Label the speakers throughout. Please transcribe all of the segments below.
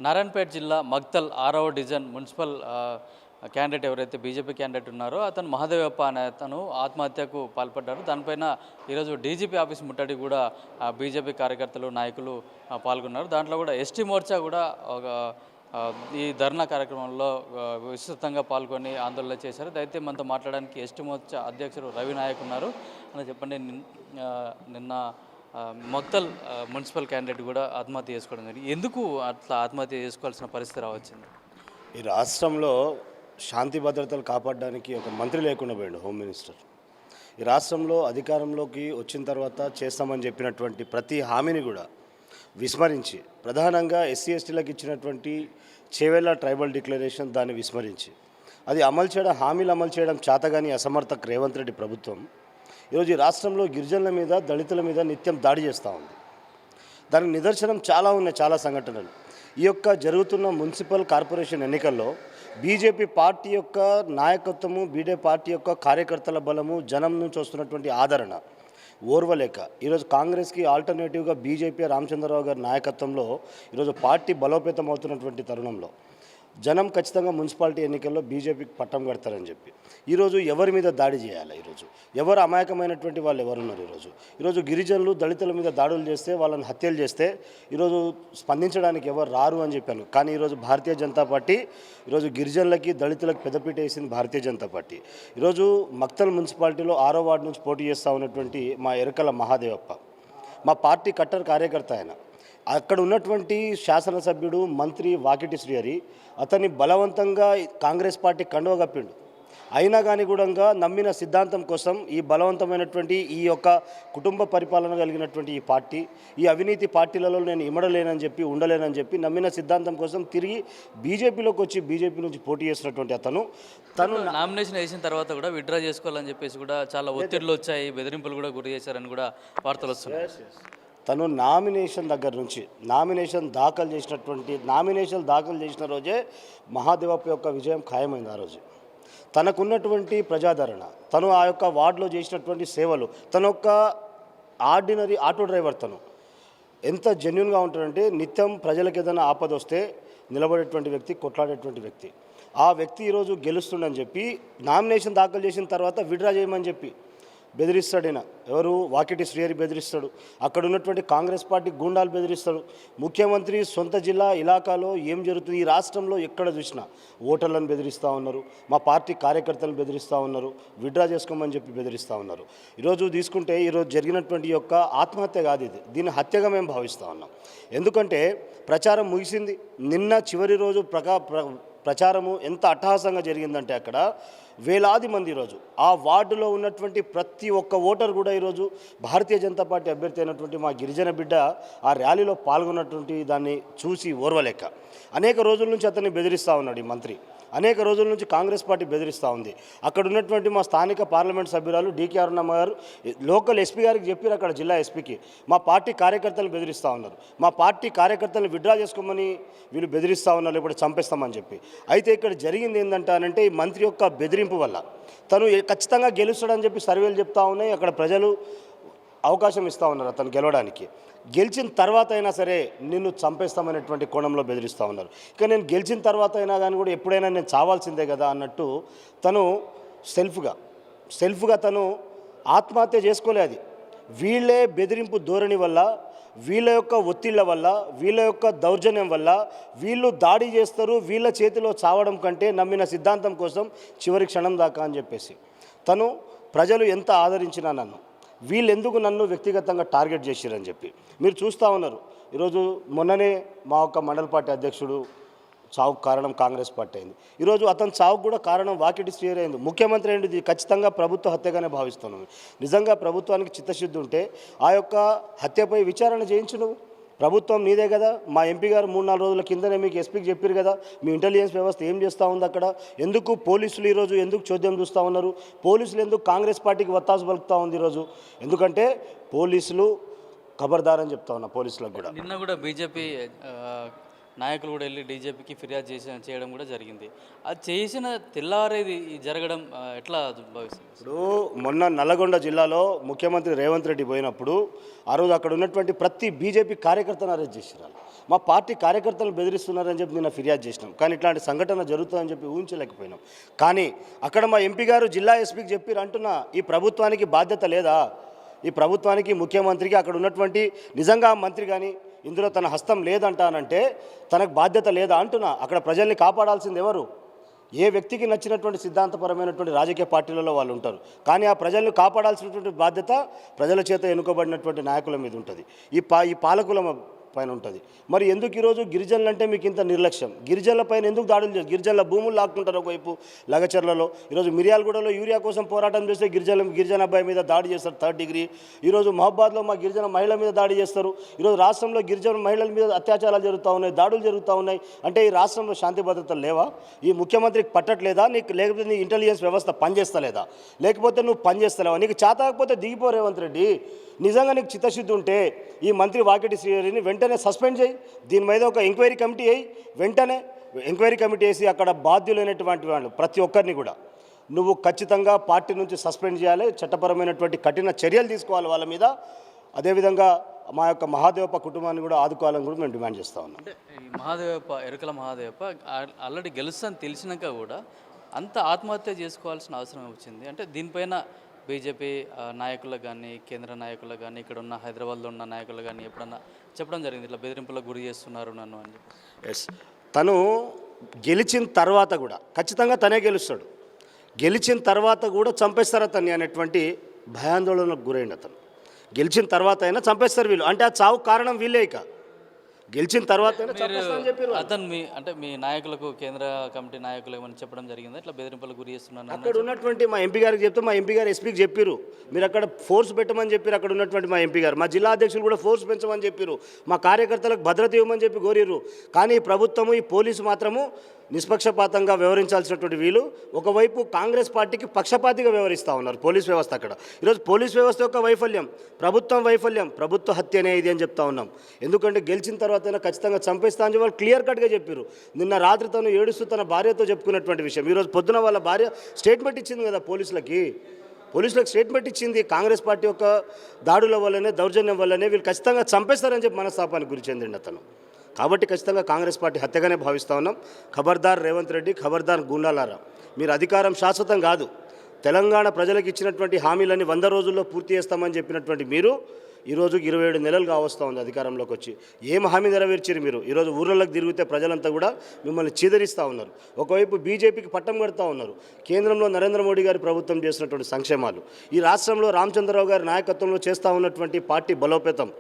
Speaker 1: నారాయణపేట జిల్లా మక్తల్ 6వ division municipal candidate ఎవరైతే బీజేపీ క్యాండిడేట్ ఉన్నారో అతను మహాదేవప్ప అనే అతను ఆత్మహత్యకు పాల్పడ్డారు. దానిపైన ఈరోజు డీజీపీ ఆఫీస్ ముట్టడి కూడా బీజేపీ కార్యకర్తలు నాయకులు పాల్గొన్నారు. దాంట్లో కూడా ఎస్టీ మోర్చా కూడా ఒక ఈ ధర్నా కార్యక్రమంలో విస్తృతంగా పాల్గొని ఆందోళన చేశారు. అయితే మనతో మాట్లాడడానికి ఎస్టీ మోర్చా అధ్యక్షుడు రవి నాయక్ ఉన్నారు. అని చెప్పండి, నిన్న మక్తల్ మున్సిపల్ క్యాండిడేట్ కూడా ఆత్మహత్య చేసుకోవడం జరిగింది. ఎందుకు అట్లా ఆత్మహత్య చేసుకోవాల్సిన పరిస్థితి రావచ్చింది?
Speaker 2: ఈ రాష్ట్రంలో శాంతి భద్రతలు కాపాడడానికి ఒక మంత్రి లేకుండా పోయాడు, హోమ్ మినిస్టర్. ఈ రాష్ట్రంలో అధికారంలోకి వచ్చిన తర్వాత చేస్తామని చెప్పినటువంటి ప్రతి హామీని కూడా విస్మరించి, ప్రధానంగా ఎస్సీ ఎస్టీలకు ఇచ్చినటువంటి చేవెళ్ళ ట్రైబల్ డిక్లరేషన్ దాన్ని విస్మరించి, అది అమలు చేయడం, హామీలు అమలు చేయడం చేతగాని అసమర్థ రేవంత్ రెడ్డి ప్రభుత్వం ఈరోజు ఈ రాష్ట్రంలో గిరిజనుల మీద, దళితుల మీద నిత్యం దాడి చేస్తూ ఉంది. దానికి నిదర్శనం చాలా ఉన్నాయి, చాలా సంఘటనలు. ఈ యొక్క జరుగుతున్న మున్సిపల్ కార్పొరేషన్ ఎన్నికల్లో బీజేపీ పార్టీ యొక్క నాయకత్వము, బీజేపీ పార్టీ యొక్క కార్యకర్తల బలము, జనం నుంచి వస్తున్నటువంటి ఆదరణ ఓర్వలేక ఈరోజు కాంగ్రెస్కి ఆల్టర్నేటివ్గా బీజేపీ రామచంద్రరావు గారి నాయకత్వంలో ఈరోజు పార్టీ బలోపేతం అవుతున్నటువంటి తరుణంలో జనం ఖచ్చితంగా మున్సిపాలిటీ ఎన్నికల్లో బీజేపీకి పట్టం కడతారని చెప్పి ఈరోజు ఎవరి మీద దాడి చేయాలి? ఈరోజు ఎవరు అమాయకమైనటువంటి వాళ్ళు ఎవరున్నారు? ఈరోజు గిరిజనులు, దళితుల మీద దాడులు చేస్తే, వాళ్ళని హత్యలు చేస్తే ఈరోజు స్పందించడానికి ఎవరు రారు అని చెప్పాను. కానీ ఈరోజు భారతీయ జనతా పార్టీ ఈరోజు గిరిజనులకి, దళితులకు పెద్దపీట వేసింది భారతీయ జనతా పార్టీ. ఈరోజు మక్తల్ మున్సిపాలిటీలో 6వ వార్డు నుంచి పోటీ చేస్తూ ఉన్నటువంటి మా ఎరకల మహాదేవప్ప మా పార్టీ కట్టర్ కార్యకర్త. ఆయన అక్కడ ఉన్నటువంటి శాసనసభ్యుడు, మంత్రి వాకిటి శ్రీహరి అతన్ని బలవంతంగా కాంగ్రెస్ పార్టీ కండువ కప్పిండు. అయినా కానీ కూడా నమ్మిన సిద్ధాంతం కోసం ఈ బలవంతమైనటువంటి ఈ యొక్క కుటుంబ పరిపాలన కలిగినటువంటి ఈ పార్టీ, ఈ అవినీతి పార్టీలలో నేను ఇమడలేనని చెప్పి, ఉండలేనని చెప్పి నమ్మిన సిద్ధాంతం కోసం తిరిగి బీజేపీలోకి వచ్చి బీజేపీ నుంచి పోటీ చేసినటువంటి తను
Speaker 1: నామినేషన్ వేసిన తర్వాత కూడా విత్డ్రా చేసుకోవాలని చెప్పేసి కూడా చాలా ఒత్తిడిలు వచ్చాయి, బెదిరింపులు కూడా గురి చేశారని కూడా వార్తలు వస్తున్నాయి.
Speaker 2: తను నామినేషన్ దగ్గర నుంచి నామినేషన్ దాఖలు చేసిన రోజే మహాదేవప్ప యొక్క విజయం ఖాయమైంది. ఆ రోజు తనకున్నటువంటి ప్రజాదరణ, తను ఆ యొక్క వార్డులో చేసినటువంటి సేవలు, తన యొక్క ఆర్డినరీ ఆటో డ్రైవర్, తను ఎంత జెన్యున్గా ఉంటాడంటే నిత్యం ప్రజలకు ఏదైనా ఆపద వస్తే నిలబడేటువంటి వ్యక్తి, కొట్లాడేటువంటి వ్యక్తి. ఆ వ్యక్తి ఈరోజు గెలుస్తుండని చెప్పి నామినేషన్ దాఖలు చేసిన తర్వాత విత్డ్రా చేయమని చెప్పి బెదిరిస్తాడు. ఈయన ఎవరు? వాకిటి శ్రీహరి బెదిరిస్తాడు. అక్కడ ఉన్నటువంటి కాంగ్రెస్ పార్టీ గూండాలు బెదిరిస్తాడు. ముఖ్యమంత్రి సొంత జిల్లా ఇలాకాలో ఏం జరుగుతుంది, ఈ రాష్ట్రంలో ఎక్కడ చూసినా ఓటర్లను బెదిరిస్తూ ఉన్నారు, మా పార్టీ కార్యకర్తలను బెదిరిస్తూ ఉన్నారు, విత్డ్రా చేసుకోమని చెప్పి బెదిరిస్తూ ఉన్నారు. ఈరోజు తీసుకుంటే ఈరోజు జరిగినటువంటి యొక్క ఆత్మహత్య కాదు ఇది, దీన్ని హత్యగా మేము భావిస్తూ ఉన్నాం. ఎందుకంటే ప్రచారం ముగిసింది. నిన్న చివరి రోజు ప్రచారము ఎంత అట్టహాసంగా జరిగిందంటే అక్కడ వేలాది మంది ఈరోజు ఆ వార్డులో ఉన్నటువంటి ప్రతి ఒక్క ఓటర్ కూడా ఈరోజు భారతీయ జనతా పార్టీ అభ్యర్థి అయినటువంటి మా గిరిజన బిడ్డ ఆ ర్యాలీలో పాల్గొన్నటువంటి దాన్ని చూసి ఓర్వలేక అనేక రోజుల నుంచి అతన్ని బెదిరిస్తూ ఉన్నాడు ఈ మంత్రి. అనేక రోజుల నుంచి కాంగ్రెస్ పార్టీ బెదిరిస్తూ ఉంది. అక్కడ ఉన్నటువంటి మా స్థానిక పార్లమెంట్ సభ్యురాలు డీకే అరుణమ్మ గారు లోకల్ ఎస్పీ గారికి చెప్పారు, అక్కడ జిల్లా ఎస్పీకి మా పార్టీ కార్యకర్తలు బెదిరిస్తూ ఉన్నారు, మా పార్టీ కార్యకర్తలను విత్డ్రా చేసుకోమని వీళ్ళు బెదిరిస్తూ ఉన్నారు, ఇప్పుడు చంపేస్తామని చెప్పి. అయితే ఇక్కడ జరిగింది ఏంటంటే ఈ మంత్రి యొక్క బెదిరింపు వల్ల తను ఖచ్చితంగా గెలుస్తాడని చెప్పి సర్వేలు చెప్తా ఉన్నాయి. అక్కడ ప్రజలు అవకాశం ఇస్తూ ఉన్నారు అతను గెలవడానికి. గెలిచిన తర్వాత అయినా సరే నిన్ను చంపేస్తామనేటువంటి కోణంలో బెదిరిస్తూ ఉన్నారు. ఇక నేను గెలిచిన తర్వాత అయినా కానీ కూడా ఎప్పుడైనా నేను చావాల్సిందే కదా అన్నట్టు తను సెల్ఫ్గా తను ఆత్మహత్య చేసుకోలేదు. వీళ్ళే బెదిరింపు ధోరణి వల్ల, వీళ్ళ యొక్క ఒత్తిళ్ల వల్ల, వీళ్ళ యొక్క దౌర్జన్యం వల్ల వీళ్ళు దాడి చేస్తారు, వీళ్ళ చేతిలో చావడం కంటే నమ్మిన సిద్ధాంతం కోసం చివరి క్షణం దాకా అని చెప్పేసి తను ప్రజలు ఎంత ఆదరించినా వీళ్ళు ఎందుకు నన్ను వ్యక్తిగతంగా టార్గెట్ చేసిరని చెప్పి మీరు చూస్తూ ఉన్నారు. ఈరోజు మొన్ననే మా యొక్క మండల పార్టీ అధ్యక్షుడు చావుకు కారణం కాంగ్రెస్ పార్టీ అయింది. ఈరోజు అతని చావుకు కూడా కారణం వాకిటి శ్రీహరి అయింది. ముఖ్యమంత్రి ఏంటిది ఖచ్చితంగా ప్రభుత్వ హత్యగానే భావిస్తున్నాను. నిజంగా ప్రభుత్వానికి చిత్తశుద్ధి ఉంటే ఆ యొక్క హత్యపై విచారణ చేయించు. నువ్వు ప్రభుత్వం నీదే కదా. మా ఎంపీ గారు 3-4 రోజుల కిందనే మీకు ఎస్పీకి చెప్పారు కదా, మీ ఇంటెలిజెన్స్ వ్యవస్థ ఏం చేస్తూ ఉంది అక్కడ, ఎందుకు పోలీసులు ఈరోజు ఎందుకు చోద్యం చూస్తూ ఉన్నారు, పోలీసులు ఎందుకు కాంగ్రెస్ పార్టీకి వత్తాసు పలుకుతూ ఉంది ఈరోజు? ఎందుకంటే పోలీసులు ఖబర్దారని చెప్తా ఉన్నా పోలీసులకు కూడా.
Speaker 1: నిన్న కూడా బీజేపీ నాయకులు కూడా వెళ్ళి డీజీపీకి ఫిర్యాదు చేయడం కూడా జరిగింది. అది చేసిన తెల్లారేది జరగడం ఎట్లా భావిస్తుంది?
Speaker 2: ఇప్పుడు మొన్న నల్లగొండ జిల్లాలో ముఖ్యమంత్రి రేవంత్ రెడ్డి పోయినప్పుడు ఆ రోజు అక్కడ ఉన్నటువంటి ప్రతి బీజేపీ కార్యకర్తను అరెస్ట్ చేసినారు. మా పార్టీ కార్యకర్తలు బెదిరిస్తున్నారని చెప్పి నిన్న ఫిర్యాదు చేసినాం. కానీ ఇట్లాంటి సంఘటన జరుగుతుందని చెప్పి ఊహించలేకపోయినాం. కానీ అక్కడ మా ఎంపీ గారు జిల్లా ఎస్పీకి చెప్పి అంటున్నా, ఈ ప్రభుత్వానికి బాధ్యత లేదా? ఈ ప్రభుత్వానికి ముఖ్యమంత్రికి అక్కడ ఉన్నటువంటి నిజంగా మంత్రి కానీ ఇందులో తన హస్తం లేదంటానంటే తనకు బాధ్యత లేదా అంటున్నా. అక్కడ ప్రజల్ని కాపాడాల్సింది ఎవరు? ఏ వ్యక్తికి నచ్చినటువంటి సిద్ధాంతపరమైనటువంటి రాజకీయ పార్టీలలో వాళ్ళు ఉంటారు. కానీ ఆ ప్రజలను కాపాడాల్సినటువంటి బాధ్యత ప్రజల చేత ఎన్నుకోబడినటువంటి నాయకుల మీద ఉంటుంది, ఈ పాలకుల పైన ఉంటుంది. మరి ఎందుకు ఈరోజు గిరిజనులు అంటే మీకు ఇంత నిర్లక్ష్యం? గిరిజనుల పైన ఎందుకు దాడులు చేస్తారు? గిరిజనుల భూములు లాక్కుంటారు ఒకవైపు లగచర్లలో. ఈరోజు మిర్యాలగూడలో యూరియా కోసం పోరాటం చేస్తే గిరిజన అబ్బాయి మీద దాడి చేస్తారు 3rd డిగ్రీ. ఈరోజు మహబాద్లో మా గిరిజన మహిళల మీద దాడి చేస్తారు. ఈరోజు రాష్ట్రంలో గిరిజన మహిళల మీద అత్యాచారాలు జరుగుతూ ఉన్నాయి, దాడులు జరుగుతూ ఉన్నాయి. అంటే ఈ రాష్ట్రంలో శాంతి భద్రతలు లేవా? ఈ ముఖ్యమంత్రికి పట్టట్లేదా నీకు? లేకపోతే నీ ఇంటెలిజెన్స్ వ్యవస్థ పనిచేస్తలేదా? లేకపోతే నువ్వు పనిచేస్తలేవా? నీకు చేతకపోతే దిగిపో రేవంత్ రెడ్డి. నిజంగా నీకు చిత్తశుద్ధి ఉంటే ఈ మంత్రి వాకిటి శ్రీహరిని వెంటనే సస్పెండ్ చేయి. దీని మీద ఒక ఎంక్వైరీ కమిటీ వేయి. వెంటనే ఎంక్వైరీ కమిటీ వేసి అక్కడ బాధ్యులైనటువంటి వాళ్ళు ప్రతి ఒక్కరిని కూడా నువ్వు ఖచ్చితంగా పార్టీ నుంచి సస్పెండ్ చేయాలి. చట్టపరమైనటువంటి కఠిన చర్యలు తీసుకోవాలి వాళ్ళ మీద. అదేవిధంగా మా యొక్క మహాదేవప్ప కుటుంబాన్ని కూడా ఆదుకోవాలని కూడా మేము డిమాండ్ చేస్తూ ఉన్నాం.
Speaker 1: అంటే ఈ ఎరుకల మహాదేవప్ప ఆల్రెడీ గెలుస్తుందని తెలిసినాక కూడా అంత ఆత్మహత్య చేసుకోవాల్సిన అవసరం వచ్చింది. అంటే దీనిపైన బీజేపీ నాయకులకు కానీ, కేంద్ర నాయకులకు కానీ, ఇక్కడ ఉన్న హైదరాబాద్లో ఉన్న నాయకులు కానీ ఎప్పుడన్నా చెప్పడం జరిగింది, ఇట్లా బెదిరింపులకు గురి చేస్తున్నారు నన్ను అని చెప్పి?
Speaker 2: ఎస్, తను గెలిచిన తర్వాత కూడా ఖచ్చితంగా తనే గెలుస్తాడు. గెలిచిన తర్వాత కూడా చంపేస్తారు అతన్ని అనేటువంటి భయాందోళనకు గురైన అతను. గెలిచిన తర్వాత అయినా చంపేస్తారు వీళ్ళు. అంటే ఆ చావు కారణం వీళ్ళే. ఇక గెలిచిన తర్వాత
Speaker 1: అతను మీ నాయకులకు, కేంద్ర కమిటీ నాయకులు ఏమైనా చెప్పడం జరిగిందా ఇట్లా బెదిరింపులకు గురి చేస్తున్నాను?
Speaker 2: అక్కడ ఉన్నటువంటి మా ఎంపీ గారికి చెప్తే మా ఎంపీ గారు ఎస్పీకి చెప్పారు, మీరు అక్కడ ఫోర్స్ పెట్టమని చెప్పారు. అక్కడ ఉన్నటువంటి మా ఎంపీ గారు, మా జిల్లా అధ్యక్షులు కూడా ఫోర్స్ పెంచమని చెప్పారు. మా కార్యకర్తలకు భద్రత ఇవ్వమని చెప్పి కోరిరు. కానీ ఈ ప్రభుత్వము, ఈ పోలీసు మాత్రము నిష్పక్షపాతంగా వ్యవహరించాల్సినటువంటి వీళ్ళు ఒకవైపు కాంగ్రెస్ పార్టీకి పక్షపాతిగా వ్యవహరిస్తూ ఉన్నారు పోలీస్ వ్యవస్థ. అక్కడ ఈరోజు పోలీస్ వ్యవస్థ యొక్క వైఫల్యం, ప్రభుత్వం వైఫల్యం, ప్రభుత్వ హత్యనే ఇది అని చెప్తా ఉన్నాం. ఎందుకంటే గెలిచిన తర్వాత ఖచ్చితంగా చంపేస్తా అని వాళ్ళు క్లియర్ కట్గా చెప్పారు. నిన్న రాత్రి తను ఏడుస్తూ తన భార్యతో చెప్పుకున్నటువంటి విషయం. ఈరోజు పొద్దున వాళ్ళ భార్య స్టేట్మెంట్ ఇచ్చింది కదా పోలీసులకు స్టేట్మెంట్ ఇచ్చింది. కాంగ్రెస్ పార్టీ యొక్క దాడుల వల్లనే, దౌర్జన్యం వల్లనే వీళ్ళు ఖచ్చితంగా చంపేస్తారని చెప్పి మనస్తాపానికి గురి చెందిండి అతను. కాబట్టి ఖచ్చితంగా కాంగ్రెస్ పార్టీ హత్యగానే భావిస్తూ ఉన్నాం. ఖబర్దార్ రేవంత్ రెడ్డి, ఖబర్దార్ గుండాలారా. మీరు అధికారం శాశ్వతం కాదు. తెలంగాణ ప్రజలకు ఇచ్చినటువంటి హామీలన్నీ 100 రోజుల్లో పూర్తి చేస్తామని చెప్పినటువంటి మీరు ఈరోజు 27 నెలలు కావస్తూ ఉంది అధికారంలోకి వచ్చి. ఏం హామీ నెరవేర్చారు మీరు? ఈరోజు ఊర్లలోకి తిరిగితే ప్రజలంతా కూడా మిమ్మల్ని చీదరిస్తూ ఉన్నారు. ఒకవైపు బీజేపీకి పట్టం కడుతూ ఉన్నారు. కేంద్రంలో నరేంద్ర మోడీ గారి ప్రభుత్వం చేసినటువంటి సంక్షేమాలు, ఈ రాష్ట్రంలో రామచంద్రరావు గారి నాయకత్వంలో చేస్తూ ఉన్నటువంటి పార్టీ బలోపేతం,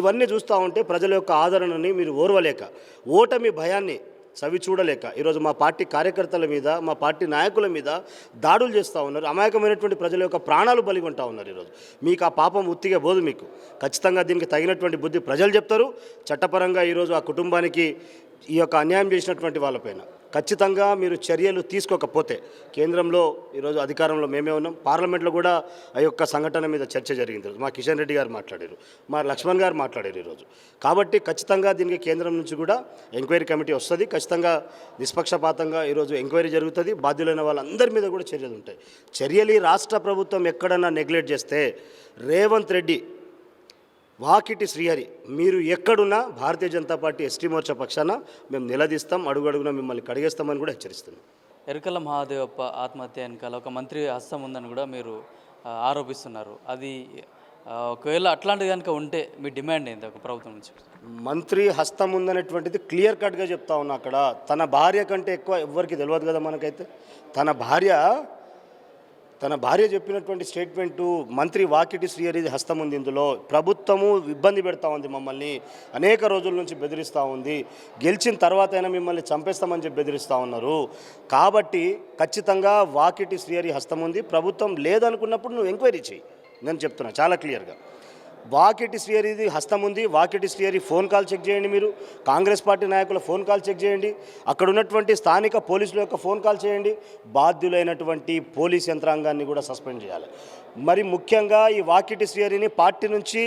Speaker 2: ఇవన్నీ చూస్తూ ఉంటే ప్రజల యొక్క ఆదరణని మీరు ఓర్వలేక, ఓటమి భయాన్ని చవి చూడలేక ఈరోజు మా పార్టీ కార్యకర్తల మీద, మా పార్టీ నాయకుల మీద దాడులు చేస్తూ ఉన్నారు. అమాయకమైనటువంటి ప్రజల యొక్క ప్రాణాలు బలిగొంటూ ఉన్నారు. ఈరోజు మీకు ఆ పాపం ఉత్తిగా పోదు. మీకు ఖచ్చితంగా దీనికి తగినటువంటి బుద్ధి ప్రజలు చెప్తారు. చట్టపరంగా ఈరోజు ఆ కుటుంబానికి ఈ యొక్క అన్యాయం చేసినటువంటి వాళ్ళపైన ఖచ్చితంగా మీరు చర్యలు తీసుకోకపోతే, కేంద్రంలో ఈరోజు అధికారంలో మేమే ఉన్నాం, పార్లమెంట్లో కూడా ఆ యొక్క సంఘటన మీద చర్చ జరిగింది. మా కిషన్ రెడ్డి గారు మాట్లాడారు, మా లక్ష్మణ్ గారు మాట్లాడారు ఈరోజు. కాబట్టి ఖచ్చితంగా దీనికి కేంద్రం నుంచి కూడా ఎంక్వైరీ కమిటీ వస్తుంది. ఖచ్చితంగా నిష్పక్షపాతంగా ఈరోజు ఎంక్వైరీ జరుగుతుంది. బాధ్యులైన వాళ్ళందరి మీద కూడా చర్యలు ఉంటాయి. చర్యలు రాష్ట్ర ప్రభుత్వం ఎక్కడన్నా నెగ్లెక్ట్ చేస్తే రేవంత్ రెడ్డి, వాకిటి శ్రీహరి, మీరు ఎక్కడున్నా భారతీయ జనతా పార్టీ ఎస్టీ మోర్చా పక్షాన మేము నిలదీస్తాం, అడుగడుగునా మిమ్మల్ని కడిగేస్తామని కూడా హెచ్చరిస్తున్నాం.
Speaker 1: ఎరుకల మహాదేవప్ప ఆత్మహత్య వెనకాల ఒక మంత్రి హస్తం ఉందని కూడా మీరు ఆరోపిస్తున్నారు. అది ఒకవేళ అట్లాంటిది కనుక ఉంటే మీ డిమాండ్ ఏంటి ఒక ప్రభుత్వం నుంచి?
Speaker 2: మంత్రి హస్తం ఉందనేటువంటిది క్లియర్ కట్గా చెప్తా ఉన్నా. అక్కడ తన భార్య కంటే ఎక్కువ ఎవ్వరికి తెలియదు కదా మనకైతే. తన భార్య చెప్పినటువంటి స్టేట్మెంటు, మంత్రి వాకిటి శ్రీహరి హస్తం ఉంది ఇందులో, ప్రభుత్వము ఇబ్బంది పెడతా ఉంది, మమ్మల్ని అనేక రోజుల నుంచి బెదిరిస్తూ ఉంది, గెలిచిన తర్వాత అయినా మిమ్మల్ని చంపేస్తామని చెప్పి బెదిరిస్తూ ఉన్నారు. కాబట్టి ఖచ్చితంగా వాకిటి శ్రీహరి హస్తం ఉంది. ప్రభుత్వం లేదనుకున్నప్పుడు నువ్వు ఎంక్వైరీ చేయి. నేను చెప్తున్నా చాలా క్లియర్గా. వాకిటి శ్రీహరిది హస్తం ఉంది. Vakiti Srihari phone call check చేయండి. మీరు కాంగ్రెస్ పార్టీ నాయకుల ఫోన్ కాల్ చెక్ చేయండి. అక్కడ ఉన్నటువంటి స్థానిక పోలీసుల యొక్క ఫోన్ కాల్ చేయండి. బాధ్యులైనటువంటి పోలీస్ యంత్రాంగాన్ని కూడా సస్పెండ్ చేయాలి. మరి ముఖ్యంగా ఈ వాకిటి శ్రీహరిని పార్టీ నుంచి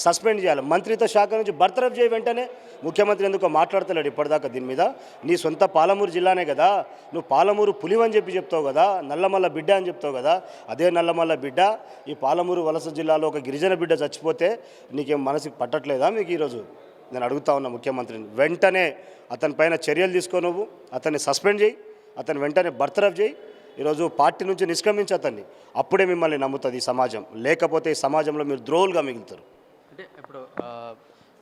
Speaker 2: సస్పెండ్ చేయాలి, మంత్రిత్వ శాఖ నుంచి బర్తరఫ్ చేయి వెంటనే. ముఖ్యమంత్రి ఎందుకో మాట్లాడతలేడు ఇప్పటిదాకా దీని మీద. నీ సొంత పాలమూరు జిల్లానే కదా, నువ్వు పాలమూరు పులివని చెప్తావు కదా, నల్లమల్ల బిడ్డ అని చెప్తావు కదా. అదే నల్లమల్ల బిడ్డ ఈ పాలమూరు వలస జిల్లాలో ఒక గిరిజన బిడ్డ చచ్చిపోతే నీకేం మనసుకి పట్టట్లేదా మీకు? ఈరోజు నేను అడుగుతా ఉన్నా ముఖ్యమంత్రిని, వెంటనే అతని పైన చర్యలు తీసుకో, నువ్వు అతన్ని సస్పెండ్ చేయి, అతన్ని వెంటనే బర్తరఫ్ చేయి, ఈరోజు పార్టీ నుంచి నిష్క్రమించి అతన్ని. అప్పుడే మిమ్మల్ని నమ్ముతుంది ఈ సమాజం, లేకపోతే ఈ సమాజంలో మీరు ద్రోహులుగా మిగులుతారు.
Speaker 1: అంటే ఇప్పుడు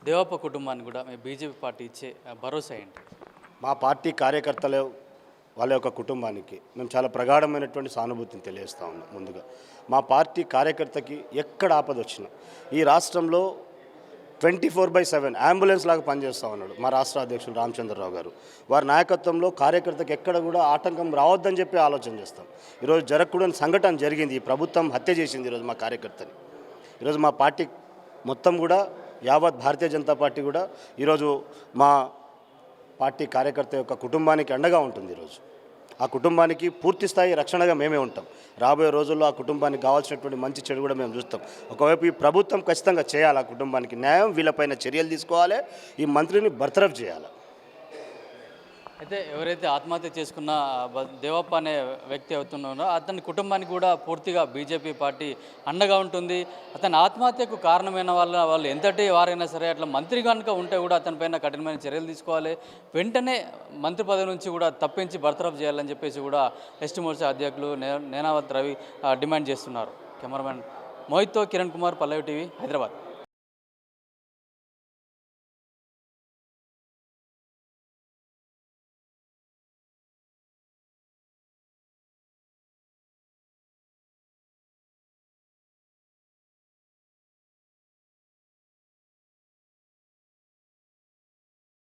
Speaker 1: దేవప్ప కుటుంబాన్ని కూడా మీ బీజేపీ పార్టీ ఇచ్చే భరోసా ఏంటి?
Speaker 2: మా పార్టీ కార్యకర్తలు వాళ్ళ యొక్క కుటుంబానికి మేము చాలా ప్రగాఢమైనటువంటి సానుభూతిని తెలియజేస్తా ఉన్నాం. ముందుగా మా పార్టీ కార్యకర్తకి ఎక్కడ ఆపద వచ్చినా ఈ రాష్ట్రంలో 24/7 అంబులెన్స్ లాగా పనిచేస్తూ ఉన్నాడు మా రాష్ట్ర అధ్యక్షులు రామచంద్రరావు గారు. వారి నాయకత్వంలో కార్యకర్తకి ఎక్కడ కూడా ఆటంకం రావద్దని చెప్పి ఆలోచన చేస్తాం. ఈరోజు జరగకూడని సంఘటన జరిగింది, ఈ ప్రభుత్వం హత్య చేసింది ఈరోజు మా కార్యకర్తని. ఈరోజు మా పార్టీ మొత్తం కూడా యావత్ భారతీయ జనతా పార్టీ కూడా ఈరోజు మా పార్టీ కార్యకర్త యొక్క కుటుంబానికి అండగా ఉంటుంది. ఈరోజు ఆ కుటుంబానికి పూర్తి స్థాయి రక్షణగా మేమే ఉంటాం. రాబోయే రోజుల్లో ఆ కుటుంబానికి కావాల్సినటువంటి మంచి చెడు కూడా మేము చూస్తాం. ఒకవైపు ఈ ప్రభుత్వం ఖచ్చితంగా చేయాలి, ఆ కుటుంబానికి న్యాయం, వీళ్ళపైన చర్యలు తీసుకోవాలి, ఈ మంత్రిని బర్తరఫ్ చేయాలి.
Speaker 1: అయితే ఎవరైతే ఆత్మహత్య చేసుకున్న దేవప్ప అనే వ్యక్తి అవుతున్నారో అతని కుటుంబానికి కూడా పూర్తిగా బీజేపీ పార్టీ అండగా ఉంటుంది. అతని ఆత్మహత్యకు కారణమైన వాళ్ళు ఎంతటి వారైనా సరే అట్లా మంత్రి కనుక ఉంటే కూడా అతనిపైన కఠినమైన చర్యలు తీసుకోవాలి, వెంటనే మంత్రి పదవి నుంచి కూడా తప్పించి బర్తరఫ్ చేయాలని చెప్పేసి కూడా ఎస్టీ మోర్చా అధ్యక్షులు నేనావత్ రవి డిమాండ్ చేస్తున్నారు. కెమెరామెన్ మోహిత్తో కిరణ్ కుమార్, పల్లవి టీవీ, హైదరాబాద్.